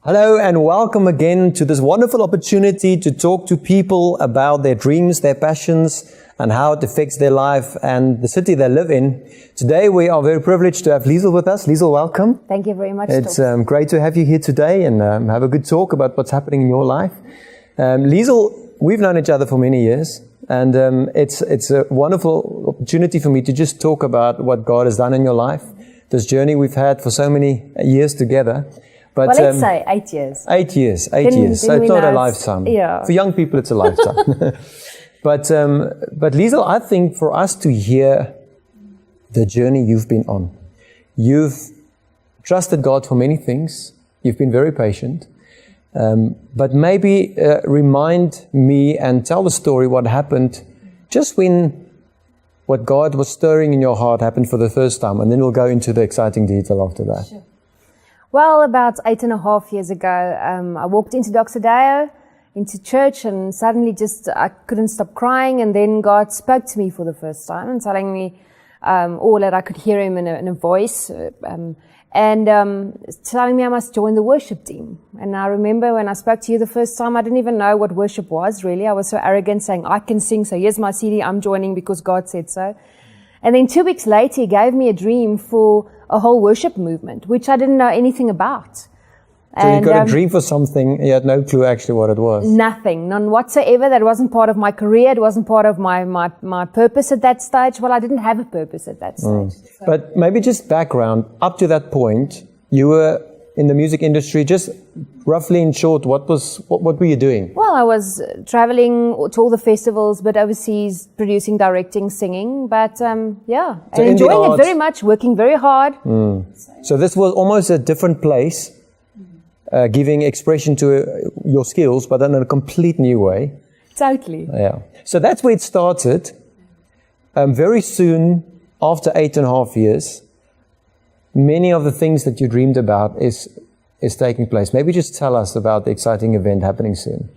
Hello and welcome again to this wonderful opportunity to talk to people about their dreams, their passions, and how it affects their life and the city they live in. Today we are very privileged to have Liesl with us. Liesl, welcome. Thank you very much. It's great to have you here today and have a good talk about what's happening in your life. Liesl, we've known each other for many years, and it's a wonderful opportunity for me to just talk about what God has done in your life, this journey we've had for so many years together. But, well, let's say 8 years. 8 years. So it's not a lifetime. Yeah. For young people, it's a lifetime. But Liesl, I think for us to hear the journey you've been on, you've trusted God for many things. You've been very patient. But maybe remind me and tell the story what happened just when what God was stirring in your heart happened for the first time. And then we'll go into the exciting detail after that. Sure. Well, about 8.5 years ago, I walked into Doxa Deo, into church, and suddenly I couldn't stop crying. And then God spoke to me for the first time and telling me all that I could hear Him in a voice, and telling me I must join the worship team. And I remember when I spoke to you the first time, I didn't even know what worship was, really. I was so arrogant, saying, I can sing, so here's my CD, I'm joining because God said so. And then 2 weeks later, He gave me a dream for a whole worship movement, which I didn't know anything about. So you got a dream for something, you had no clue actually what it was? Nothing, none whatsoever. That wasn't part of my career. It wasn't part of my purpose at that stage. Well, I didn't have a purpose at that stage. So. But maybe just background, up to that point, you were in the music industry. Just roughly in short, what were you doing? Well, I was traveling to all the festivals, but overseas, producing, directing, singing. But yeah, so and enjoying it very much, working very hard. So this was almost a different place, giving expression to your skills, but in a complete new way. Totally. Yeah. So that's where it started. Very soon, after 8.5 years, many of the things that you dreamed about is taking place. Maybe just tell us about the exciting event happening soon.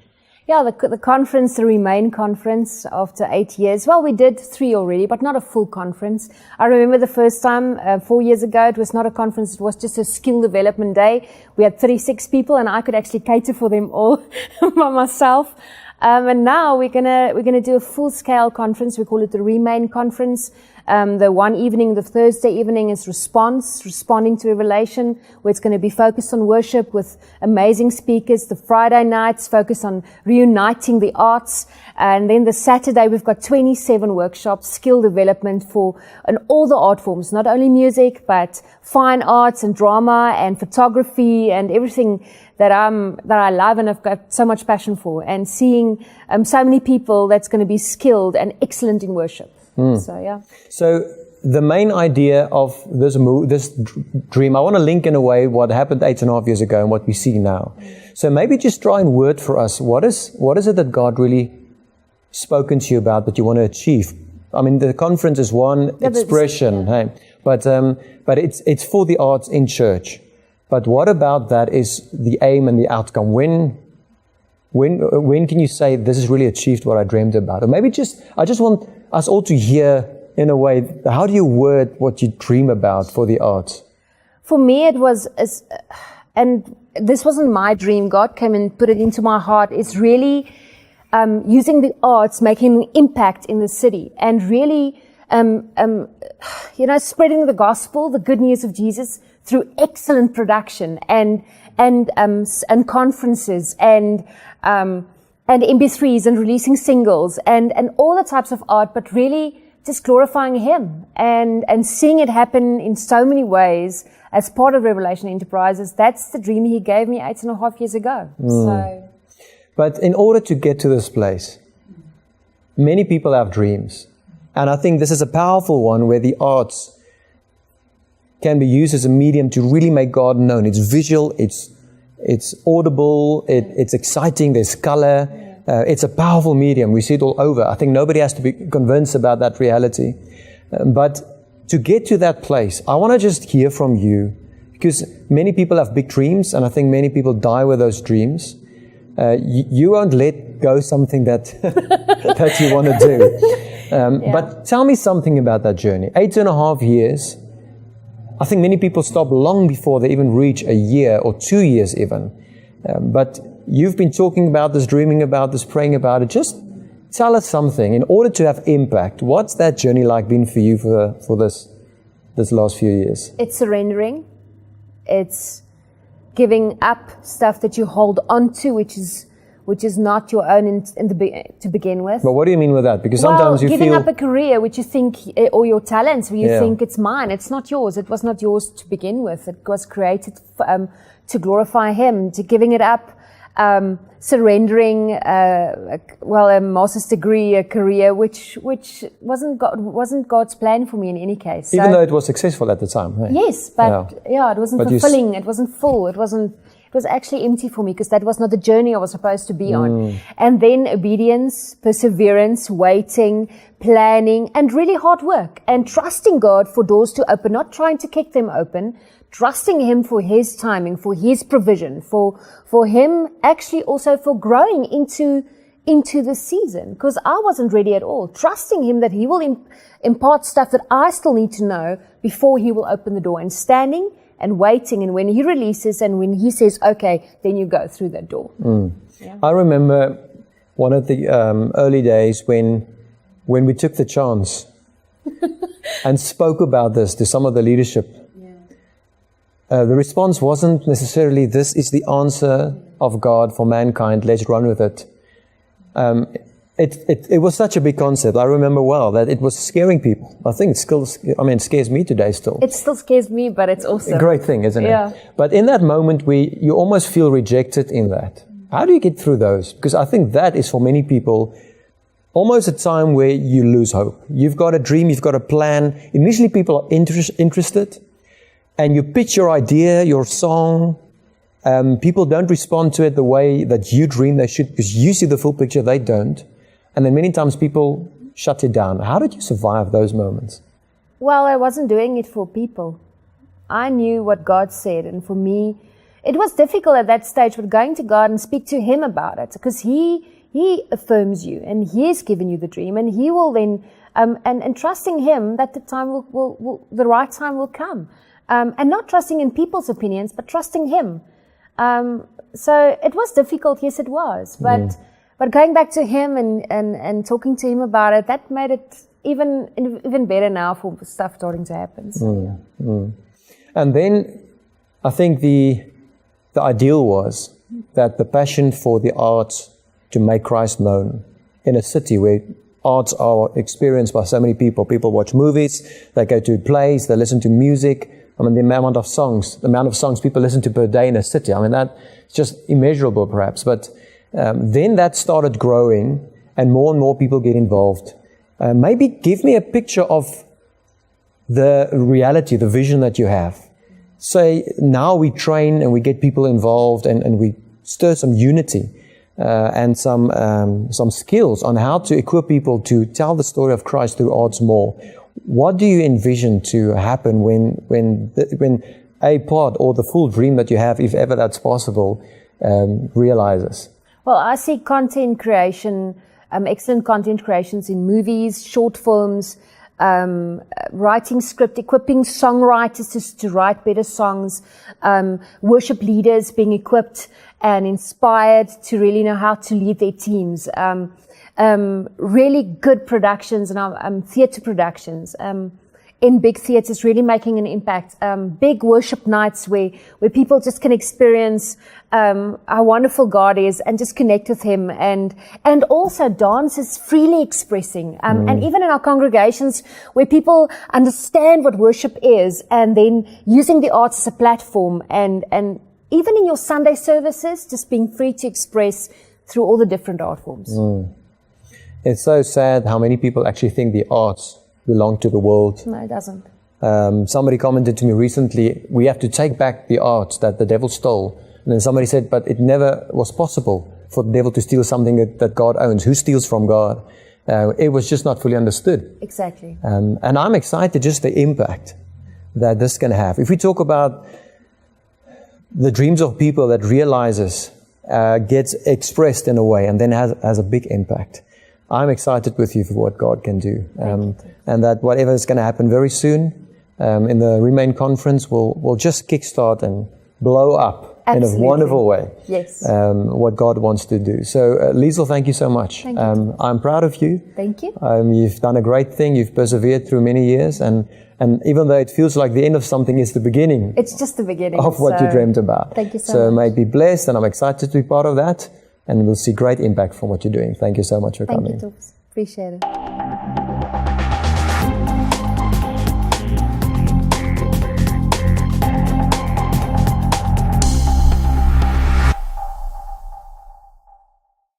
Yeah, the conference, the Remain conference, after 8 years. Well, we did 3 already, but not a full conference. I remember the first time, 4 years ago, it was not a conference, it was just a skill development day. We had 36 people and I could actually cater for them all by myself. And now we're gonna do a full-scale conference. We call it the Remain conference. The one evening, the Thursday evening, is responding to revelation, where it's going to be focused on worship with amazing speakers. The Friday nights focus on reuniting the arts. And then the Saturday, we've got 27 workshops, skill development and all the art forms, not only music, but fine arts and drama and photography and everything that I love and I've got so much passion for. And seeing so many people that's going to be skilled and excellent in worship. So, yeah. So the main idea of this dream, I want to link in a way what happened 8.5 years ago and what we see now. So maybe just try and word for us, what is it that God really spoken to you about that you want to achieve? I mean, the conference is one expression, hey? But it's for the arts in church. But what about that is the aim and the outcome? When can you say this has really achieved what I dreamed about? Or maybe I just want us all to hear in a way, how do you word what you dream about for the arts? For me, it was, and this wasn't my dream. God came and put it into my heart. It's really using the arts, making an impact in the city, and really, spreading the gospel, the good news of Jesus, through excellent production and conferences and MP3s and releasing singles and all the types of art, but really just glorifying Him and seeing it happen in so many ways as part of Revelation Enterprises. That's the dream He gave me 8.5 years ago. So, but in order to get to this place, many people have dreams. And I think this is a powerful one where the arts can be used as a medium to really make God known. It's visual, it's audible, it's exciting, there's color. It's a powerful medium. We see it all over. I think nobody has to be convinced about that reality. But to get to that place, I want to just hear from you, because many people have big dreams, and I think many people die with those dreams. You won't let go something that that you want to do. But tell me something about that journey. 8.5 years. I think many people stop long before they even reach a year or 2 years even. But you've been talking about this, dreaming about this, praying about it. Just tell us something. In order to have impact, what's that journey like been for you for this last few years? It's surrendering. It's giving up stuff that you hold on to, which is not your own to begin with. But what do you mean with that? Because sometimes you giving feel... up a career which you think, or your talents, where you think it's mine. It's not yours. It was not yours to begin with. It was created to glorify Him, to giving it up. Surrendering, a master's degree, a career, which wasn't God's plan for me in any case. Even though it was successful at the time. Hey? Yes, but it wasn't fulfilling. It wasn't full. It was actually empty for me because that was not the journey I was supposed to be on. And then obedience, perseverance, waiting, planning, and really hard work, and trusting God for doors to open, not trying to kick them open. Trusting Him for His timing, for His provision, for Him actually also for growing into the season, because I wasn't ready at all. Trusting Him that He will impart stuff that I still need to know before He will open the door, and standing and waiting, and when He releases and when He says, okay, then you go through that door. Yeah. I remember one of the early days when we took the chance and spoke about this to some of the leadership. The response wasn't necessarily, this is the answer of God for mankind, let's run with it. It was such a big concept. I remember well that it was scaring people. I think it scares me today still. It still scares me, but it's also a great thing, isn't it? Yeah. But in that moment, you almost feel rejected in that. How do you get through those? Because I think that is for many people almost a time where you lose hope. You've got a dream, you've got a plan. Initially, people are interested. And you pitch your idea, your song. People don't respond to it the way that you dream they should, because you see the full picture, they don't. And then many times people shut it down. How did you survive those moments? Well, I wasn't doing it for people. I knew what God said. And for me, it was difficult at that stage, but going to God and speak to Him about it, because He affirms you and He has given you the dream, and He will then, and trusting Him that the time the right time will come. And not trusting in people's opinions, but trusting Him. So it was difficult, yes it was. But going back to Him and talking to Him about it, that made it even better now for stuff starting to happen. So, And then I think the ideal was that the passion for the arts to make Christ known in a city where arts are experienced by so many people. People watch movies, they go to plays, they listen to music. The amount of songs people listen to per day in a city. That's just immeasurable perhaps. But then that started growing and more people get involved. Maybe give me a picture of the reality, the vision that you have. Say now we train and we get people involved and we stir some unity and some skills on how to equip people to tell the story of Christ through arts more. What do you envision to happen when a part or the full dream that you have, if ever that's possible, realizes? Well, I see content creation, excellent content creations in movies, short films, writing script, equipping songwriters to write better songs, worship leaders being equipped and inspired to really know how to lead their teams. Really good productions and theatre productions in big theatres, really making an impact. Big worship nights where people just can experience how wonderful God is and just connect with Him, and also dance is freely expressing. And even in our congregations where people understand what worship is, and then using the arts as a platform, and even in your Sunday services, just being free to express through all the different art forms. It's so sad how many people actually think the arts belong to the world. No, it doesn't. Somebody commented to me recently, we have to take back the arts that the devil stole. And then somebody said, but it never was possible for the devil to steal something that God owns. Who steals from God? It was just not fully understood. Exactly. And I'm excited just the impact that this can have. If we talk about the dreams of people that realizes, gets expressed in a way and then has a big impact. I'm excited with you for what God can do. And that whatever is going to happen very soon in the Remain Conference will just kickstart and blow up in a wonderful way. Yes. What God wants to do. So, Liesl, thank you so much. Thank you. I'm proud of you. Thank you. You've done a great thing. You've persevered through many years, and even though it feels like the end of something, it's the beginning. It's just the beginning of what you dreamt about. Thank you so much. So may be blessed, and I'm excited to be part of that, and we'll see great impact from what you're doing. Thank you so much for coming. Thank you, Tops. Appreciate it.